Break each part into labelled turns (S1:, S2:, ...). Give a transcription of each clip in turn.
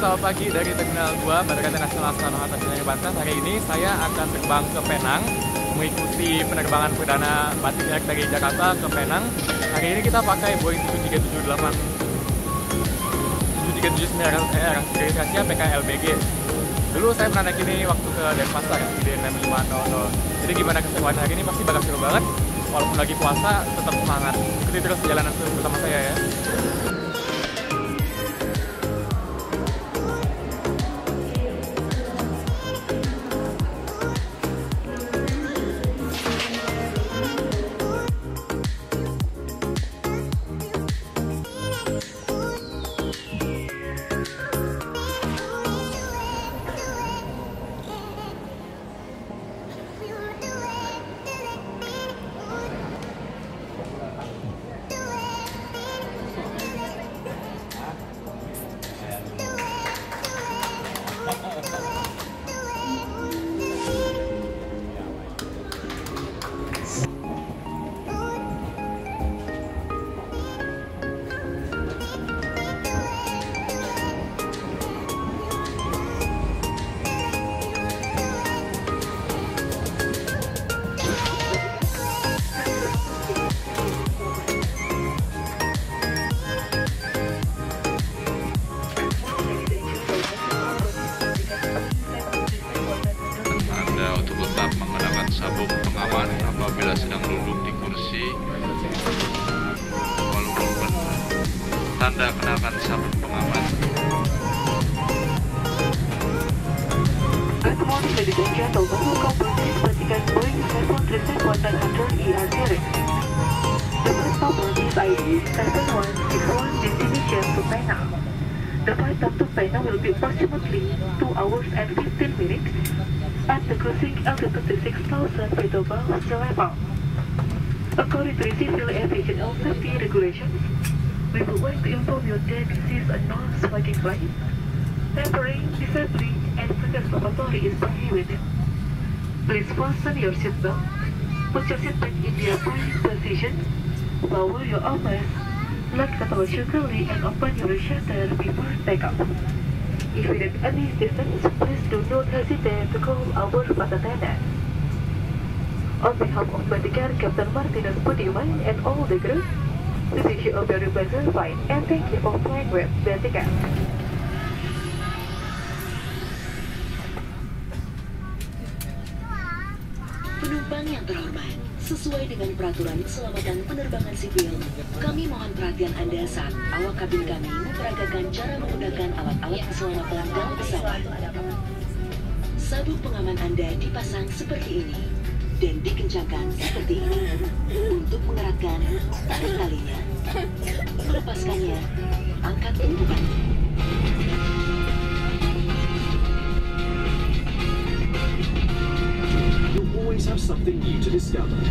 S1: selamat pagi dari Terminal 2 Bandara Internasional Soekarno-Hatta Senayan Banten. Hari ini saya akan terbang ke Penang mengikuti penerbangan perdana batik direct dari Jakarta ke Penang. Hari ini kita pakai Boeing 737-900ER dari Asia PKLBG. Dulu saya pernah naik ini waktu ke Denpasar di DM500. Jadi gimana keseruan hari ini, pasti bakal seru banget. Walaupun lagi puasa, tetap semangat. Ikuti terus perjalanan bersama saya ya.
S2: Sabuk pengaman apabila sedang duduk di kursi walaupun benar. Tanda kenakan sabuk pengaman.
S3: Good morning, ladies and gentlemen. Welcome to this Vatican Boeing 737-100 series. The first number is ID 7161 destination to Penang. The flight time to Penang will be approximately 2 hours and 15 minutes at the cruising altitude 6,000 feet above sea level. According to the civil aviation and safety regulations, we would like to inform you that this is a non-smoking flight. Tempering, disabling, and previous lavatory is prohibited. Please fasten your seatbelt, put your seatbelt in the appropriate position, lower your armrest, lock the door securely, and open your shutter before takeoff. If you need any assistance, please do not hesitate to call our flight attendant. On behalf of Vatican Captain Martinus Budiman and all the crew, we wish you a very pleasant flight and thank you for flying with Vatican.
S4: Penumpang yang terhormat, sesuai dengan peraturan keselamatan penerbangan sipil, kami mohon perhatian Anda saat awak kabin kami memperagakan cara menggunakan alat-alat keselamatan dalam pesawat. Sabuk pengaman Anda dipasang seperti ini dan dikencangkan seperti ini untuk mengeratkan tarik talinya. Melepaskannya, angkat tumpukan.
S5: You'll always have something new to discover.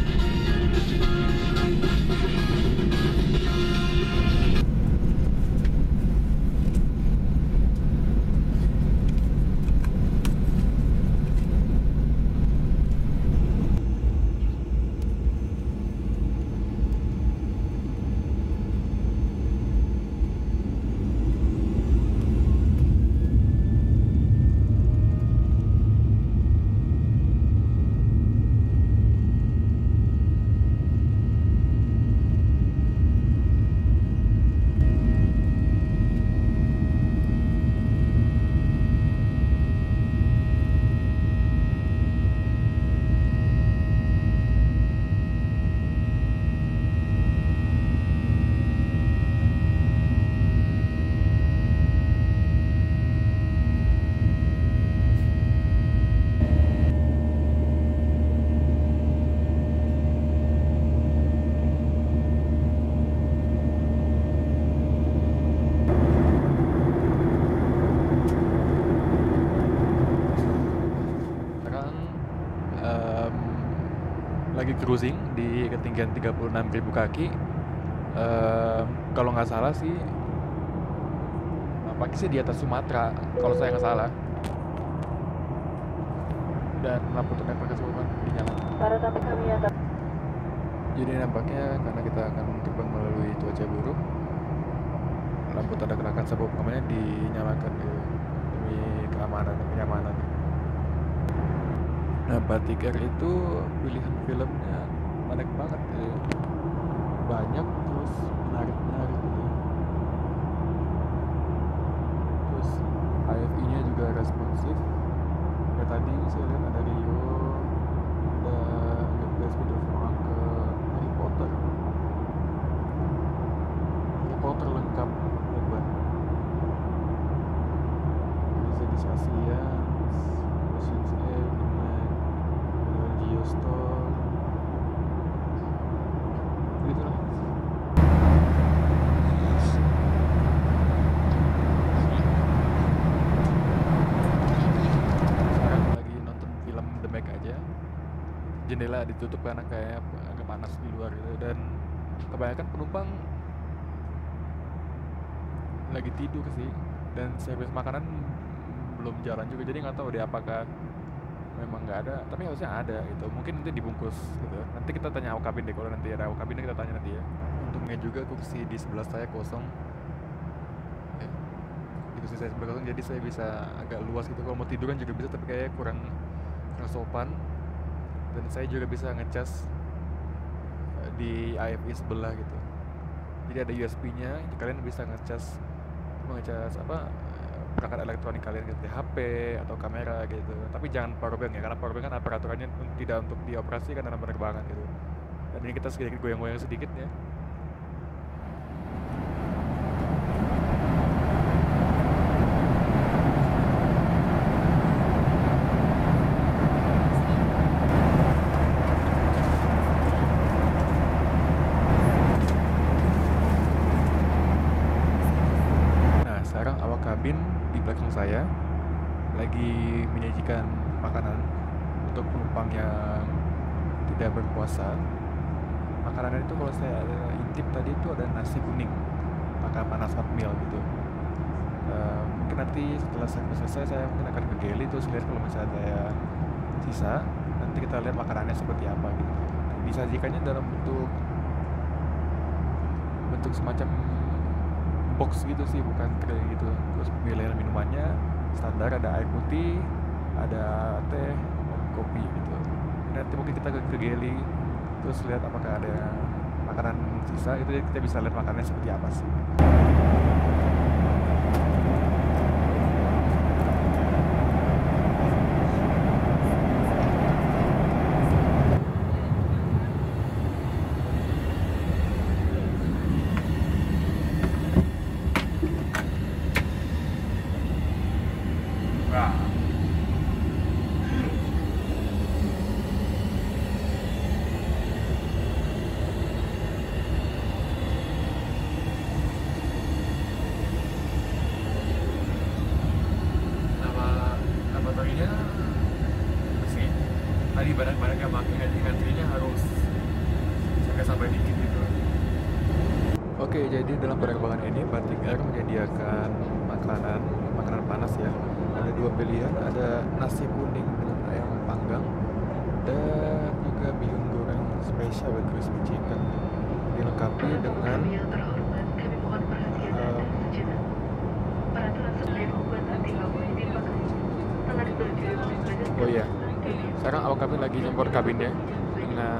S1: Lagi cruising di ketinggian 36.000 kaki. Kalau nggak salah sih, nampaknya sih di atas Sumatera, kalau saya nggak salah. Dan lampu tengah keseluruhan dinyalakan.
S3: Para tamu kami yang
S1: Jadi nampaknya karena kita akan terbang melalui cuaca buruk, lampu tanda kenakan sabuk pengamannya dinyalakan gitu. keamanan dan kenyamanan. Nah, Batik Air itu pilihan filmnya menarik banget ya. Banyak terus menarik gitu. Terus AFI-nya juga responsif. Kayak tadi saya lihat ada Rio, ada Games video orang ke Harry Potter. Harry Potter lengkap hebat. Bisa di Asia, Ocean's 8, Geostore, gitu lah. Sekarang lagi nonton film The Meg aja. Jendela ditutup karena kayak agak panas di luar gitu, dan kebanyakan penumpang lagi tidur sih, dan servis makanan belum jalan juga, jadi nggak tahu deh apakah memang nggak ada, tapi harusnya ada gitu, mungkin nanti dibungkus gitu. Nanti kita tanya awak kabin deh, kalau nanti ada awak kabin kita tanya nanti ya. Untungnya juga kursi di sebelah saya kosong, di kursi saya sebelah kosong, jadi saya bisa agak luas gitu, kalau mau tiduran juga bisa, tapi kayak kurang sopan. Dan saya juga bisa ngecas di AFI sebelah gitu, jadi ada USB-nya, kalian bisa ngecas apa perangkat elektronik kalian gitu, HP atau kamera gitu. Tapi jangan powerbank ya, karena powerbank kan aparaturnya tidak untuk dioperasikan dalam penerbangan gitu. Dan ini kita sedikit goyang-goyang sedikit ya. Sekarang awak kabin di belakang saya lagi menyajikan makanan untuk penumpang yang tidak berpuasa. Makanan itu kalau saya intip tadi itu ada nasi kuning, makan panas hot meal gitu. Mungkin nanti setelah selesai saya mungkin akan ke galley terus lihat kalau misalnya ada sisa, nanti kita lihat makanannya seperti apa gitu. Disajikannya dalam bentuk semacam box gitu sih, bukan tray gitu. Terus pilihan minumannya standar, ada air putih, ada teh, dan kopi gitu. Nanti mungkin kita ke galley terus lihat apakah ada makanan sisa, itu kita bisa lihat makanannya seperti apa sih. Tadi barang-barang yang pakai antrinya harus sampai dikit gitu. Oke, jadi dalam penerbangan ini Batik Air menyediakan makanan panas ya. Ada dua pilihan, ada nasi kuning dengan ayam panggang dan juga bihun goreng spesial with crispy chicken, dilengkapi dengan oh iya, sekarang awak kabin lagi nyempor kabinnya dengan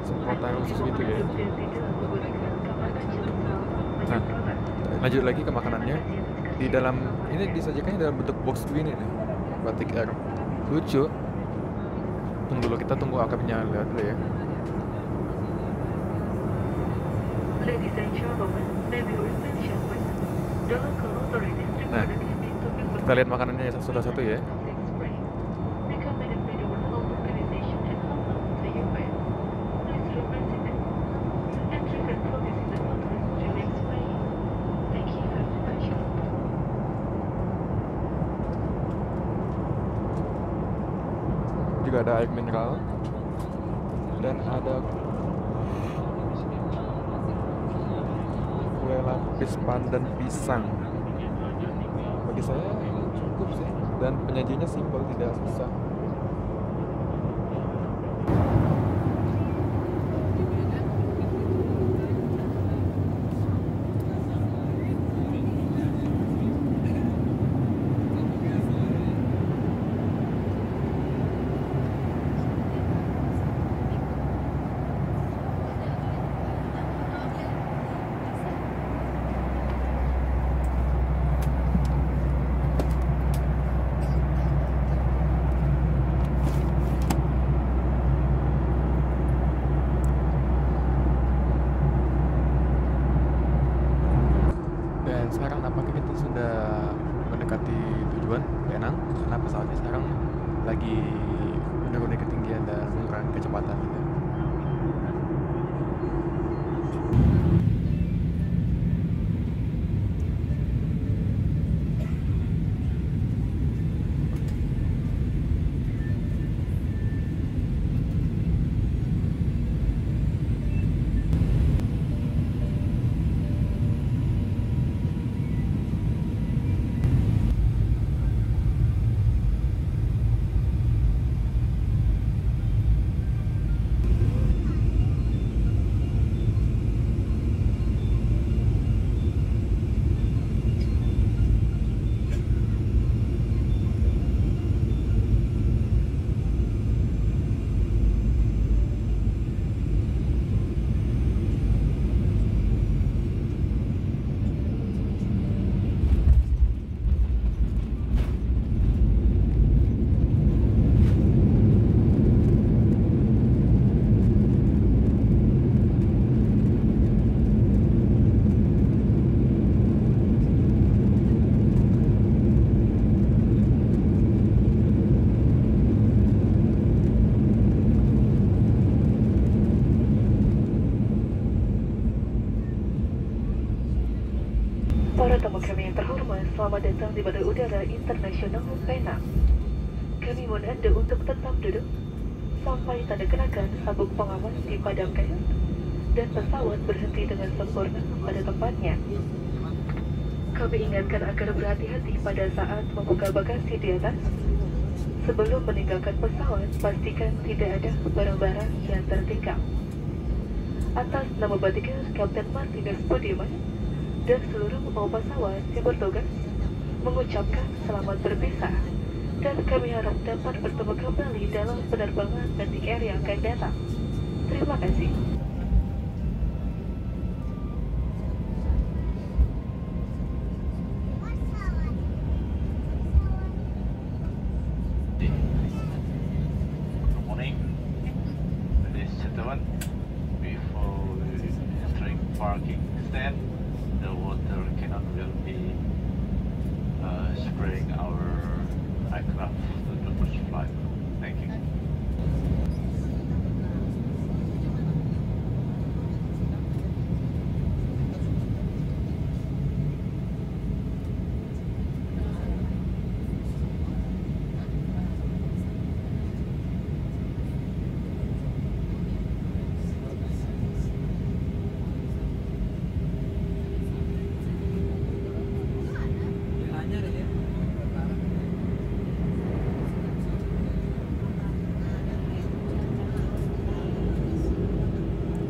S1: semprotan khusus gitu ya. Nah, lanjut lagi ke makanannya. Di dalam ini disajikannya dalam bentuk box begini nih, Batik Air. Lucu. Tunggu dulu, kita tunggu awak kabinnya lihat dulu ya. Nah, kita lihat makanannya satu-satu ya. Juga ada air mineral dan ada kue lapis pandan pisang. Bagi saya cukup sih, dan penyajiannya simpel, tidak susah. lagi menuruni ketinggian dan mengurangi kecepatan gitu.
S3: Para tamu kami yang terhormat, selamat datang di Bandar Udara Internasional Penang. Kami mohon Anda untuk tetap duduk sampai tanda kenakan sabuk pengaman dipadamkan dan pesawat berhenti dengan sempurna pada tempatnya. Kami ingatkan agar berhati-hati pada saat membuka bagasi di atas. Sebelum meninggalkan pesawat, pastikan tidak ada barang-barang yang tertinggal. Atas nama batik Kapten Martinus Budiman dan seluruh pembawa pesawat yang bertugas mengucapkan selamat berpisah, dan kami harap dapat bertemu kembali dalam penerbangan Batik Air yang akan datang. Terima kasih.
S2: Good morning, ladies and gentlemen. Before entering parking stand, the water cannot will be spraying our aircraft to the first flight. Thank you.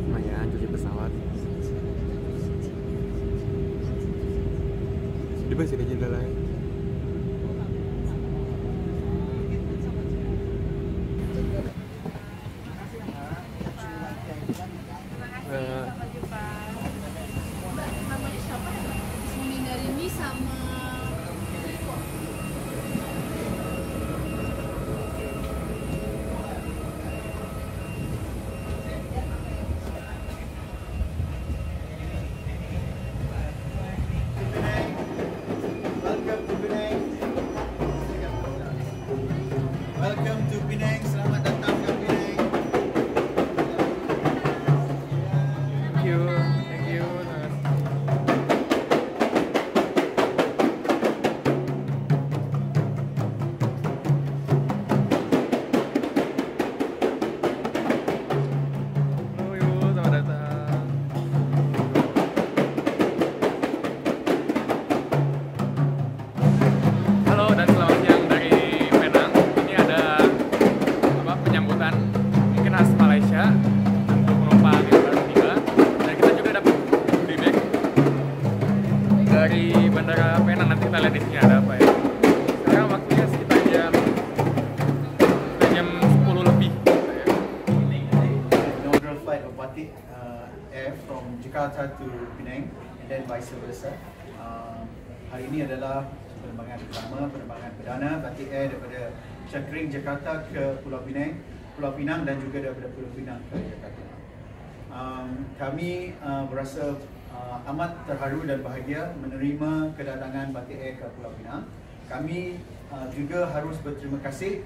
S1: Lumayan cuci pesawat. Di bawah sini jendela.
S6: Namanya siapa? Dari sama
S7: Welcome to Penang. Selamat datang ke Penang.
S1: Thank you. Thank you. Halo Ibu, selamat datang. Halo dan selamat siang dari Penang. Ini ada penyambutan mungkin khas Malaysia untuk penumpang yang baru tiba, dan kita juga dapat goodie bag dari Bandara Penang. Nanti kita lihat di sini ada apa ya. Sekarang waktunya sekitar jam 10 lebih.
S7: Inaugural flight of Batik Air from Jakarta to Penang and then vice versa. Hari ini adalah penerbangan pertama, penerbangan perdana Batik Air daripada Cakring Jakarta ke Pulau Pinang dan juga daripada Pulau Pinang ke Jakarta. Kami berasa amat terharu dan bahagia menerima kedatangan Batik Air ke Pulau Pinang. Kami juga harus berterima kasih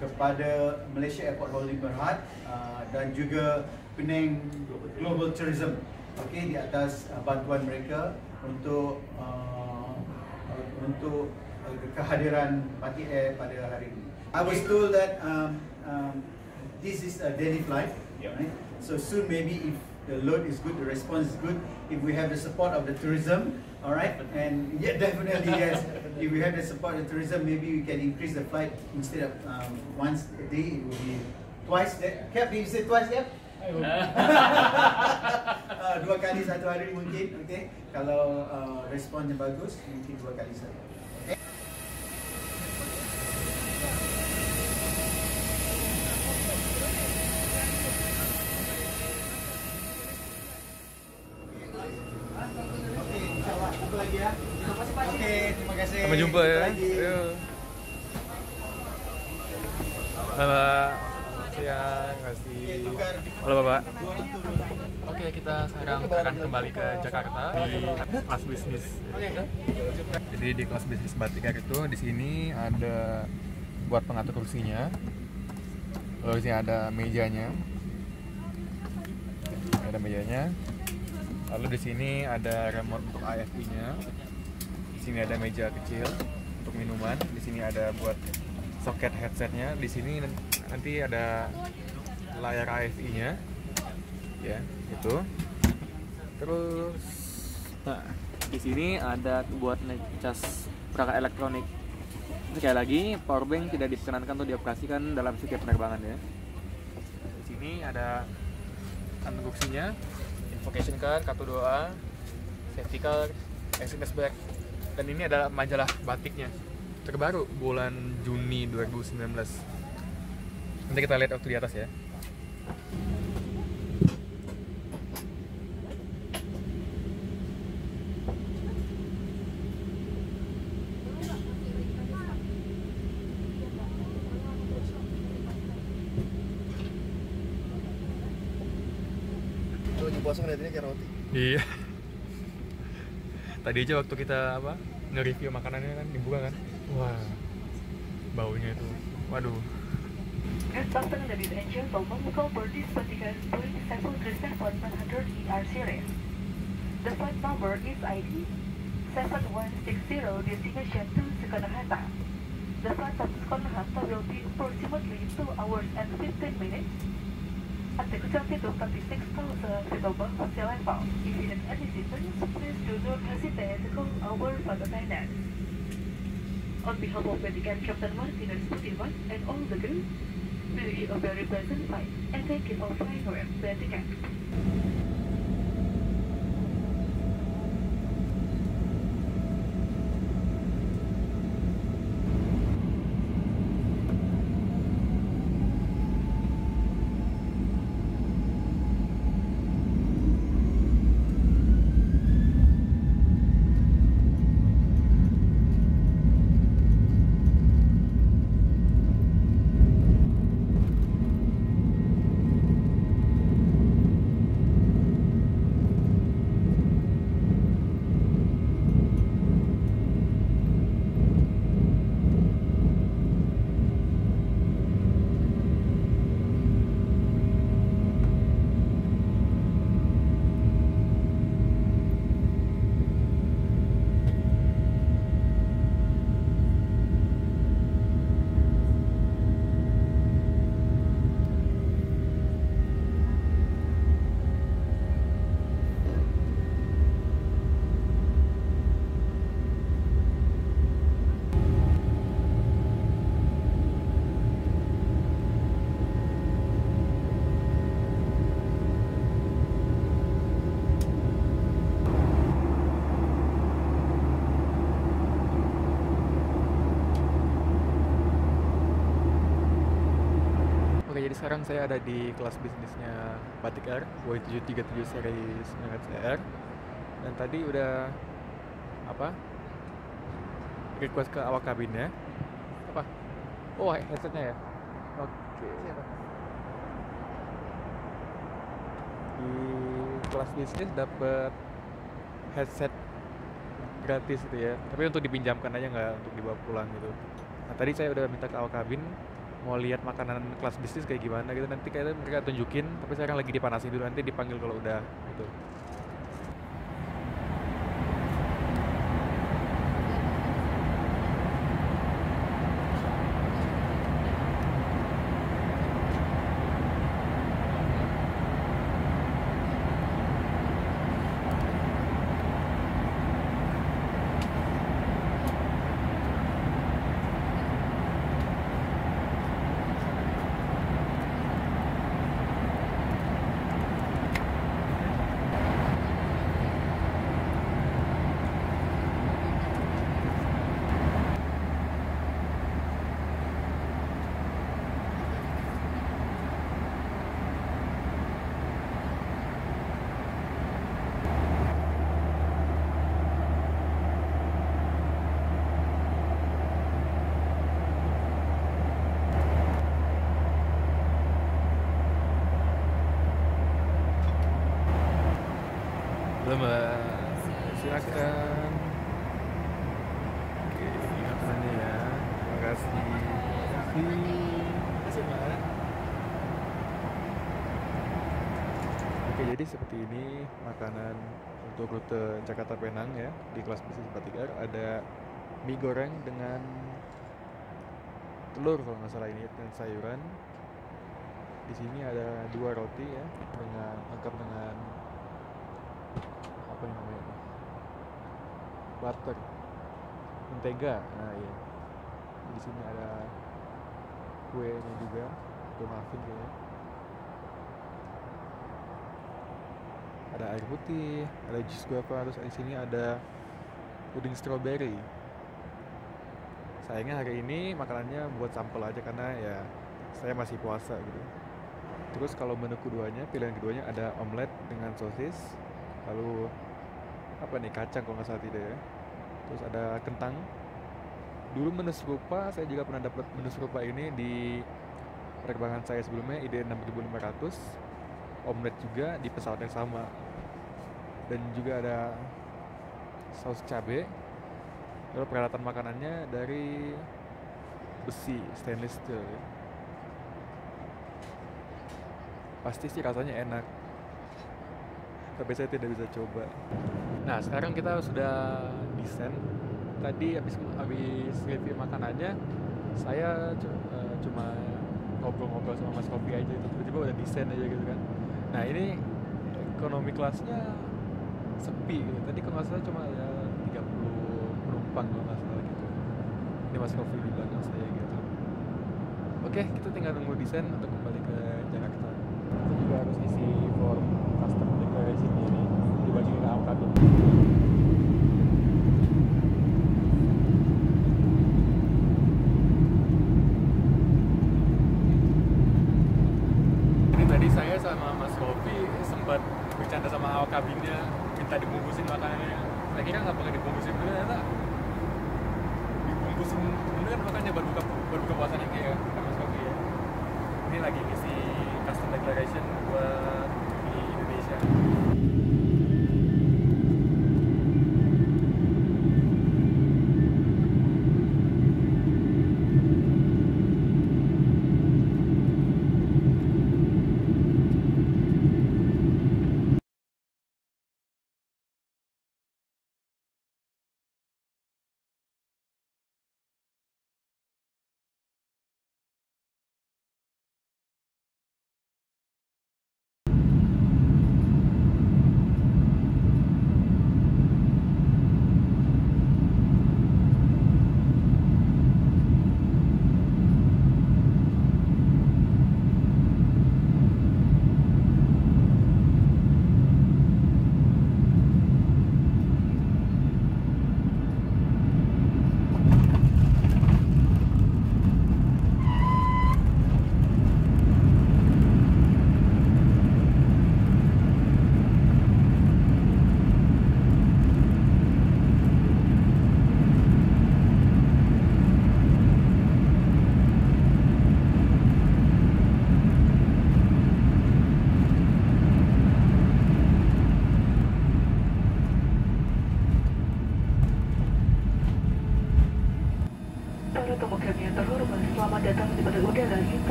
S7: kepada Malaysia Airport Holding Berhad dan juga Penang Global Tourism, di atas bantuan mereka untuk kehadiran Batik Air pada hari ini. I was told that this is a daily flight, right? So soon maybe if the load is good, the response is good, if we have the support of the tourism, all right, and yeah, definitely yes. If we have the support of the tourism, maybe we can increase the flight instead of once a day, it will be twice. Cap, did you say twice, Cap? 2 kali satu hari mungkin, okay? Kalau responsnya bagus, mungkin 2 kali saja. Lagi ya. Oke, terima kasih.
S1: Sampai jumpa ya. Ayo. Halo. Siang, kasih. Halo Bapak. Oke, kita sekarang akan kembali ke Jakarta di kelas bisnis. Jadi di kelas bisnis Batik Air itu di sini ada buat pengatur kursinya. Lalu di sini ada mejanya. Ada mejanya. Lalu di sini ada remote untuk AFI-nya. Di sini ada meja kecil untuk minuman. Di sini ada buat soket headsetnya. Di sini nanti ada layar AFI-nya. Ya, itu. Terus nah, di sini ada buat ngecas perangkat elektronik. Sekali lagi, powerbank tidak diperkenankan untuk dioperasikan dalam setiap penerbangan ya. Di sini ada kantong kursinya, invocation card, kartu doa, safety card, SMS bag, dan ini adalah majalah batiknya terbaru bulan Juni 2019. Nanti kita lihat waktu di atas ya.
S8: Puasa ngeliatinnya kayak roti.
S1: Iya. Tadi aja waktu kita nge-review makanannya kan dibuka kan. Wah. Baunya itu. Waduh.
S3: Fasten ladies and gentlemen, call for this particular Boeing 737-100 series. The flight number is ID 7160, destination to Soekarno-Hatta. The flight to Soekarno-Hatta will be approximately 2 hours and 15 minutes. At the altitude 36,000 feet above sea level. If you need any assistance, please do not hesitate to call our flight attendants. On behalf of Batik Air Captain Martinez Budiman and all the crew, we wish you a very pleasant flight and thank you for flying with Batik Air.
S1: Sekarang saya ada di kelas bisnisnya Batik Air Y737 series CR, dan tadi udah request ke awak kabinnya headsetnya ya. Oke. Di kelas bisnis dapat headset gratis gitu ya, tapi untuk dipinjamkan aja, nggak untuk dibawa pulang gitu. Nah, tadi saya udah minta ke awak kabin mau lihat makanan kelas bisnis kayak gimana gitu, nanti kayaknya mereka tunjukin, tapi sekarang lagi dipanasin dulu, nanti dipanggil kalau udah gitu. Mbak, silakan. Oke, ini makanannya ya. Terima kasih. Terima kasih, Mbak. Oke, jadi seperti ini makanan untuk rute Jakarta Penang ya di kelas bisnis Batikar. Ada mie goreng dengan telur kalau nggak salah ini dan sayuran. Di sini ada 2 roti ya dengan lengkap dengan apa namanya ini? Butter, mentega. Nah iya. Di sini ada kuenya juga, kue muffin kayaknya. Ada air putih, ada jus guava, terus di sini ada puding strawberry. Sayangnya hari ini makanannya buat sampel aja karena ya saya masih puasa gitu. Terus kalau menu keduanya, pilihan keduanya ada omelet dengan sosis, lalu apa nih, kacang kalau nggak salah tidak ya. Terus ada kentang. Dulu menu serupa, saya juga pernah dapat menu serupa ini di penerbangan saya sebelumnya, ID 6500. Omelet juga di pesawat yang sama. Dan juga ada saus cabai. Lalu peralatan makanannya dari besi, stainless steel ya. Pasti sih rasanya enak, tapi saya tidak bisa coba. Nah, sekarang kita sudah descend. Tadi habis review makanannya, saya cuma ngobrol-ngobrol sama Mas Kopi aja, tiba-tiba udah descend aja gitu kan. Nah, ini ekonomi kelasnya sepi gitu. Tadi kalau nggak salah cuma ya 30 penumpang kalau nggak salah gitu. Ini Mas Kopi di belakang saya gitu. Oke, kita tinggal nunggu descend untuk kembali ke Jakarta. Kita juga harus isi form custom declaration ini dibagi ke awak kabin. Ini tadi saya sama Mas Kopi sempat bercanda sama awak kabinnya, minta dibungkusin makanannya. Saya kira nggak pakai dibungkusin dulu, ternyata dibungkusin dulu kan, makanya baru buka puasanya kayak Mas Kopi ya. Ini lagi ngisi custom declaration buat di Indonesia.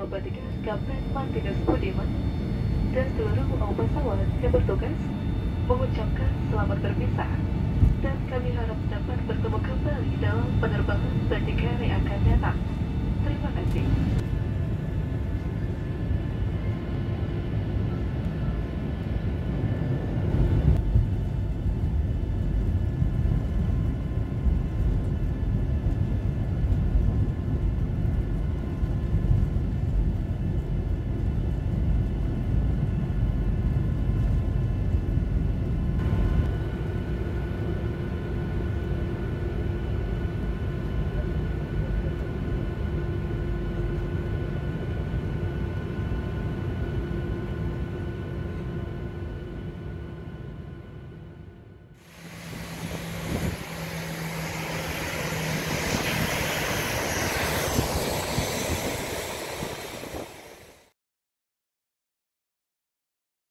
S3: Batik Air Kapten Martinus Budiman dan seluruh awak pesawat yang bertugas mengucapkan selamat berpisah, dan kami harap dapat bertemu kembali dalam penerbangan Batik Air yang akan datang. Terima kasih.